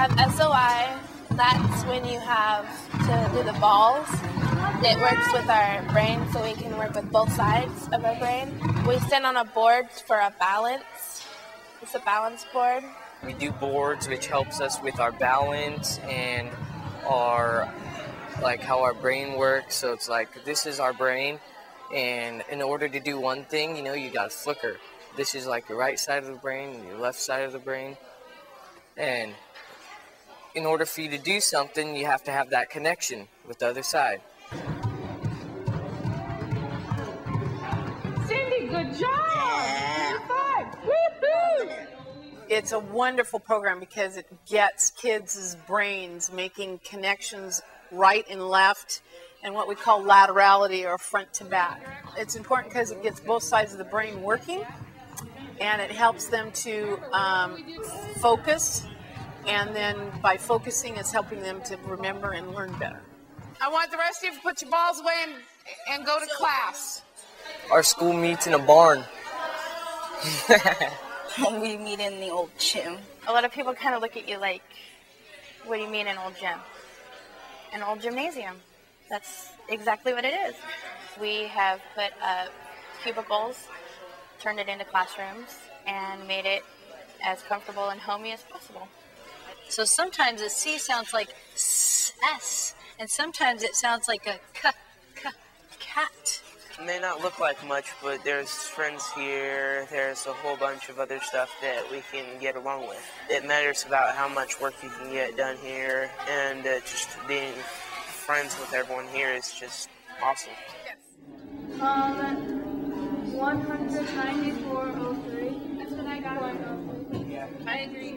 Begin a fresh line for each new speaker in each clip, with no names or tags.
have SOI. That's when you have to do the balls. It works with our brain, so we can work with both sides of our brain. We stand on a board for a balance. It's a balance board.
We do boards, which helps us with our balance and our, like, how our brain works. So it's like, this is our brain, and in order to do one thing, you know, you got to flicker. This is like your right side of the brain and your left side of the brain. And in order for you to do something, you have to have that connection with the other side.
Cindy, good job! Woo-hoo! It's a wonderful program because it gets kids' brains making connections right and left and what we call laterality, or front to back. It's important because it gets both sides of the brain working, and it helps them to focus, and then by focusing, it's helping them to remember and learn better. I want the rest of you to put your balls away and go to class.
Our school meets in a barn.
We meet in the old gym.
A lot of people kind of look at you like, what do you mean an old gym? An old gymnasium. That's exactly what it is. We have put cubicles, turned it into classrooms, and made it as comfortable and homey as possible.
So sometimes a C sounds like S, and sometimes it sounds like a cat.
It may not look like much, but there's friends here, there's a whole bunch of other stuff that we can get along with. It matters about how much work you can get done here, and just being friends with everyone here is just awesome.
194.03. That's what I got.
I agree.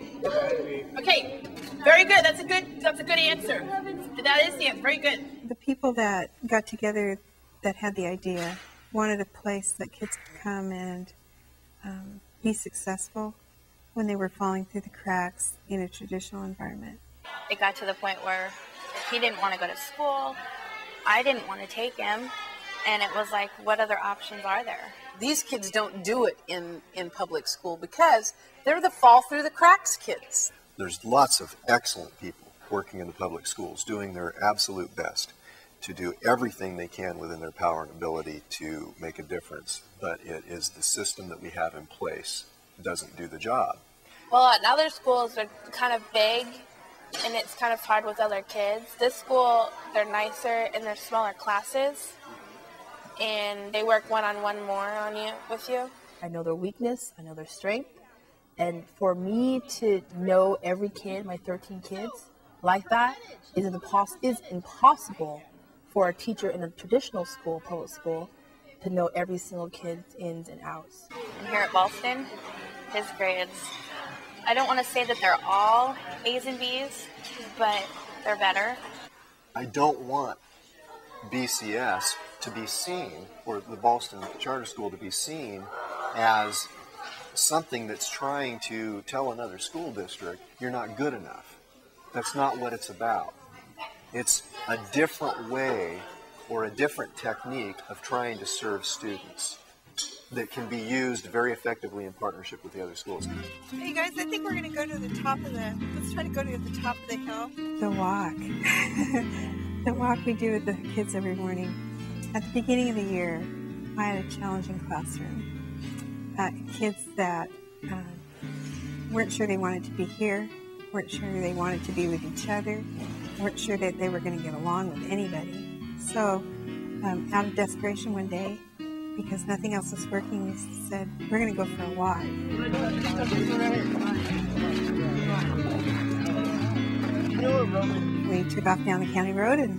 Okay, very good. That's a good answer. That is the answer. Very good.
The people that got together that had the idea wanted a place that kids could come and be successful when they were falling through the cracks in a traditional environment.
It got to the point where he didn't want to go to school. I didn't want to take him. And it was like, what other options are there?
These kids don't do it in public school because they're the fall through the cracks kids.
There's lots of excellent people working in the public schools doing their absolute best to do everything they can within their power and ability to make a difference. But it is the system that we have in place that doesn't do the job.
Well, at other schools, they're kind of big, and it's kind of hard with other kids. This school, they're nicer, and they're smaller classes, and they work one-on-one more with you.
I know their weakness, I know their strength, and for me to know every kid, my 13 kids, like that, is impossible for a teacher in a traditional school, public school, to know every single kid's ins and outs.
And here at Ballston, his grades, I don't want to say that they're all A's and B's, but they're better.
I don't want BCS to be seen, or the Ballston Charter School to be seen as something that's trying to tell another school district, you're not good enough. That's not what it's about. It's a different way or a different technique of trying to serve students that can be used very effectively in partnership with the other schools.
Hey guys, I think we're going to go to the top of let's try to go to the top of the hill. The walk. The walk we do with the kids every morning. At the beginning of the year, I had a challenging classroom. Kids that weren't sure they wanted to be here, weren't sure they wanted to be with each other, weren't sure that they were going to get along with anybody. So out of desperation one day, because nothing else was working, we said, we're going to go for a walk. We took off down the county road and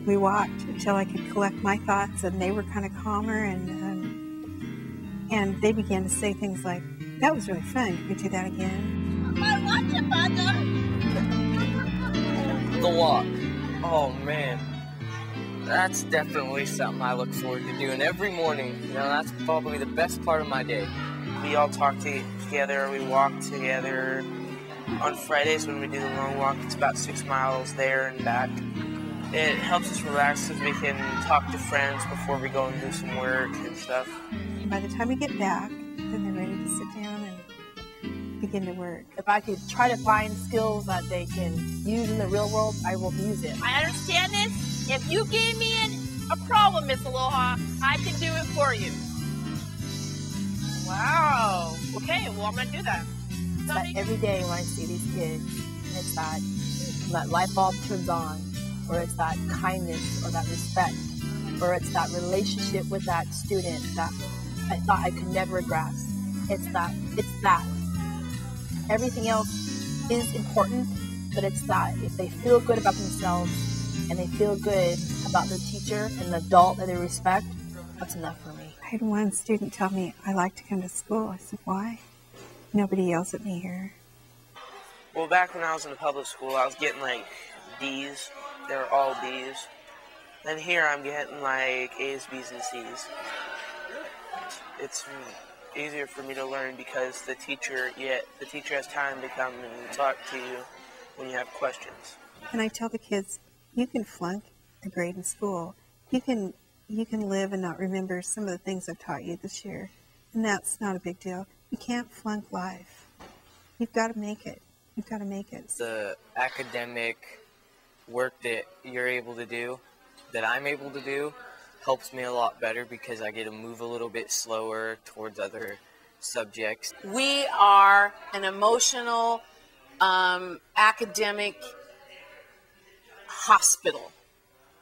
we walked until I could collect my thoughts, and they were kind of calmer, and they began to say things like, that was really fun, could we do that again?
The walk. Oh man, that's definitely something I look forward to doing every morning. You know, that's probably the best part of my day.
We all talk together, we walk together. On Fridays when we do the long walk, it's about 6 miles there and back. It helps us relax because we can talk to friends before we go and do some work and stuff.
By the time we get back, then they're ready to sit down begin to work.
If I could try to find skills that they can use in the real world, I will use it.
I understand this. If you gave me a problem, Miss Aloha, I can do it for you. Wow. Okay, well, I'm going to do that.
That every day when I see these kids, and it's that light bulb turns on, or it's that kindness, or that respect, or it's that relationship with that student that I thought I could never grasp. It's that. Everything else is important, but it's that if they feel good about themselves and they feel good about their teacher and the adult that they respect, that's enough for me.
I had one student tell me, I like to come to school. I said, why? Nobody yells at me here.
Well, back when I was in the public school, I was getting like D's. They were all D's. And here I'm getting like A's, B's, and C's. It's easier for me to learn because the teacher has time to come and talk to you when you have questions.
And I tell the kids, you can flunk a grade in school. You can live and not remember some of the things I've taught you this year. And that's not a big deal. You can't flunk life. You've got to make it. You've got to make it.
The academic work that you're able to do, that I'm able to do, helps me a lot better because I get to move a little bit slower towards other subjects.
We are an emotional, academic hospital.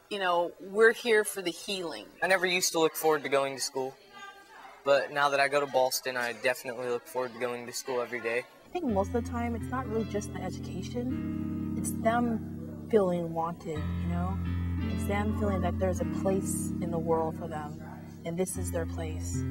You know, we're here for the healing.
I never used to look forward to going to school, but now that I go to Ballston, I definitely look forward to going to school every day.
I think most of the time it's not really just the education, it's them feeling wanted, you know? It's them feeling that there's a place in the world for them, and this is their place.